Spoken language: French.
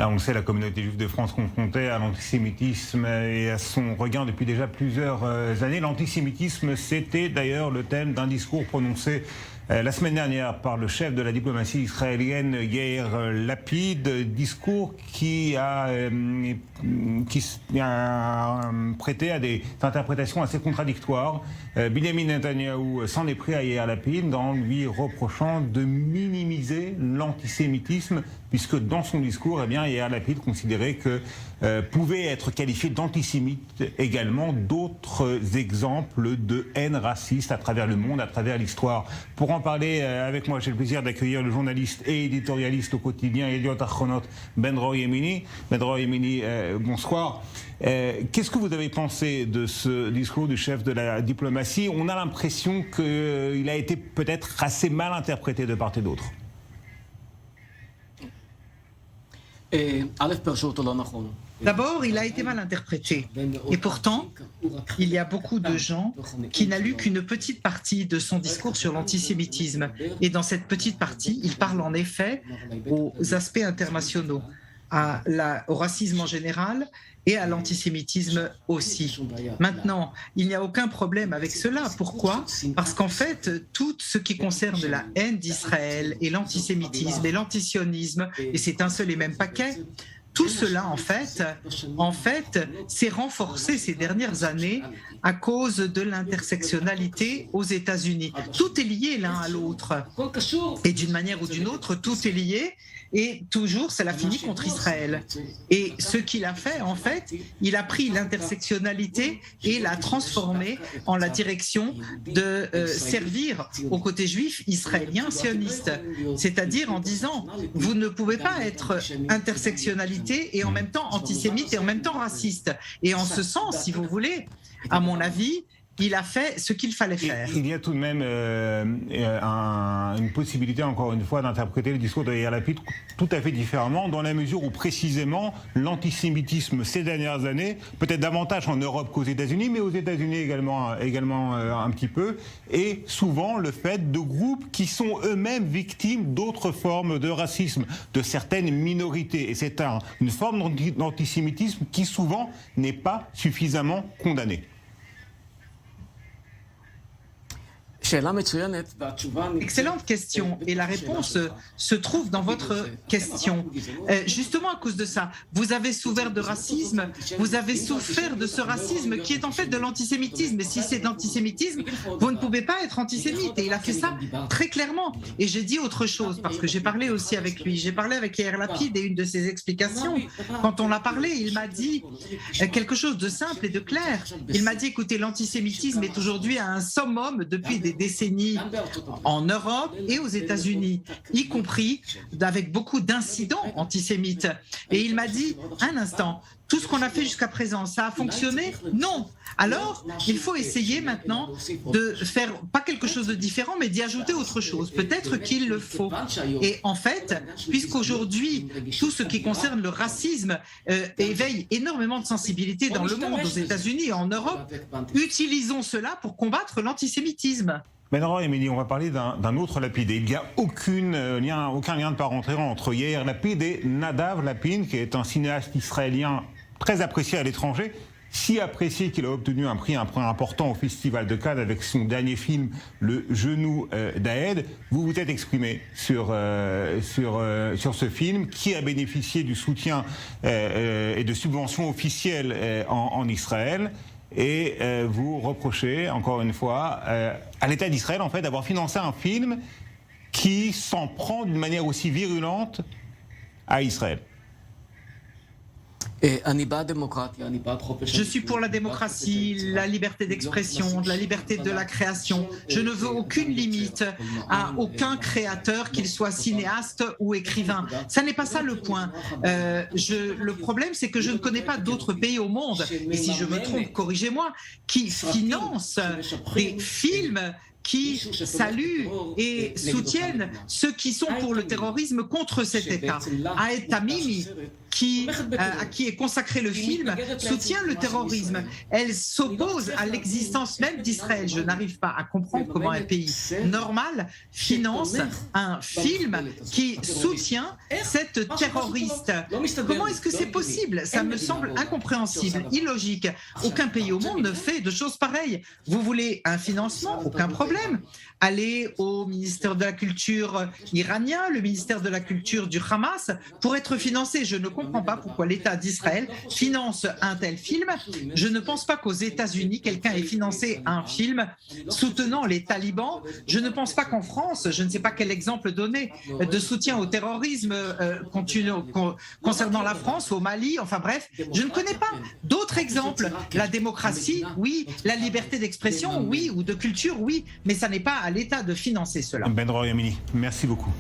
Alors, on le sait, la communauté juive de France confrontée à l'antisémitisme et à son regain depuis déjà plusieurs années. L'antisémitisme, c'était d'ailleurs le thème d'un discours prononcé la semaine dernière par le chef de la diplomatie israélienne Yair Lapid, discours qui a prêté à des interprétations assez contradictoires. Binyamin Netanyahou s'en est pris à Yair Lapid en lui reprochant de minimiser l'antisémitisme, puisque dans son discours, Yair Lapid considérait que pouvaient être qualifiés d'antisémites également d'autres exemples de haine raciste à travers le monde, à travers l'histoire. Pour en parler avec moi, j'ai le plaisir d'accueillir le journaliste et éditorialiste au quotidien Yediot Ahronot, Ben Roy Emini. Ben Roy Emini, bonsoir. Qu'est-ce que vous avez pensé de ce discours du chef de la diplomatie? On a l'impression qu'il a été peut-être assez mal interprété de part et d'autre. D'abord, il a été mal interprété. Et pourtant, il y a beaucoup de gens qui n'ont lu qu'une petite partie de son discours sur l'antisémitisme. Et dans cette petite partie, il parle en effet aux aspects internationaux, au racisme en général et à l'antisémitisme aussi. Maintenant, il n'y a aucun problème avec cela. Pourquoi? Parce qu'en fait, tout ce qui concerne la haine d'Israël et l'antisémitisme et l'antisionisme, et c'est un seul et même paquet, tout cela, en fait, s'est renforcé ces dernières années à cause de l'intersectionnalité aux États-Unis. Tout est lié l'un à l'autre. Et d'une manière ou d'une autre, tout est lié. Et toujours, cela finit contre Israël. Et ce qu'il a fait, en fait, il a pris l'intersectionnalité et l'a transformée en la direction de servir au côté juif israélien sioniste. C'est-à-dire en disant, vous ne pouvez pas être intersectionnalité et en même temps antisémite et en même temps raciste. Et en ce sens, si vous voulez, à mon avis, il a fait ce qu'il fallait faire. Il y a tout de même une possibilité, encore une fois, d'interpréter le discours de Yair Lapid tout à fait différemment, dans la mesure où précisément l'antisémitisme ces dernières années, peut-être davantage en Europe qu'aux États-Unis, mais aux États-Unis également un petit peu, est souvent le fait de groupes qui sont eux-mêmes victimes d'autres formes de racisme, de certaines minorités. Et c'est une forme d'antisémitisme qui souvent n'est pas suffisamment condamnée. Excellente question. Et la réponse se trouve dans votre question. Justement à cause de ça, vous avez souffert de racisme, vous avez souffert de ce racisme qui est en fait de l'antisémitisme. Et si c'est de l'antisémitisme, vous ne pouvez pas être antisémite. Et il a fait ça très clairement. Et j'ai dit autre chose, parce que j'ai parlé aussi avec lui. J'ai parlé avec Yair Lapid et une de ses explications, quand on l'a parlé, il m'a dit quelque chose de simple et de clair. Il m'a dit, écoutez, l'antisémitisme est aujourd'hui à un summum depuis des décennies en Europe et aux États-Unis, y compris avec beaucoup d'incidents antisémites. Et il m'a dit, un instant, tout ce qu'on a fait jusqu'à présent, ça a fonctionné? Non. Alors, il faut essayer maintenant de faire pas quelque chose de différent, mais d'y ajouter autre chose. Peut-être qu'il le faut. Et en fait, puisqu'aujourd'hui, tout ce qui concerne le racisme éveille énormément de sensibilité dans le monde, aux États-Unis et en Europe, utilisons cela pour combattre l'antisémitisme. Ben Roy Emini, on va parler d'un autre Lapid. Il n'y a aucun lien de parenté entre Yair Lapid et Nadav Lapid, qui est un cinéaste israélien très apprécié à l'étranger, si apprécié qu'il a obtenu un prix important au Festival de Cannes avec son dernier film, Le Genou d'Aed. Vous vous êtes exprimé sur ce film qui a bénéficié du soutien et de subventions officielles en Israël. Et vous reprochez, encore une fois, à l'État d'Israël, en fait, d'avoir financé un film qui s'en prend d'une manière aussi virulente à Israël. Je suis pour la démocratie, la liberté d'expression, la liberté de la création. Je ne veux aucune limite à aucun créateur, qu'il soit cinéaste ou écrivain. Ça n'est pas ça le point. Le problème, c'est que je ne connais pas d'autres pays au monde, et si je me trompe, corrigez-moi, qui financent des films qui saluent et soutiennent ceux qui sont pour le terrorisme contre cet État. Aed Tamimi, à qui est consacré le film soutient le terrorisme. Elle s'oppose à l'existence même d'Israël. Je n'arrive pas à comprendre comment un pays normal finance un film qui soutient cette terroriste. Comment est-ce que c'est possible? Ça me semble incompréhensible, illogique. Aucun pays au monde ne fait de choses pareilles. Vous voulez un financement? Aucun problème. Allez au ministère de la Culture iranien, le ministère de la Culture du Hamas, pour être financé. Je ne comprends pas pourquoi l'État d'Israël finance un tel film. Je ne pense pas qu'aux États-Unis, quelqu'un ait financé un film soutenant les talibans. Je ne pense pas qu'en France, je ne sais pas quel exemple donner de soutien au terrorisme concernant la France, au Mali, enfin bref, je ne connais pas d'autres exemples. La démocratie, oui. La liberté d'expression, oui. Ou de culture, oui. Mais ça n'est pas à l'État de financer cela. Ben Roy Amini, merci beaucoup.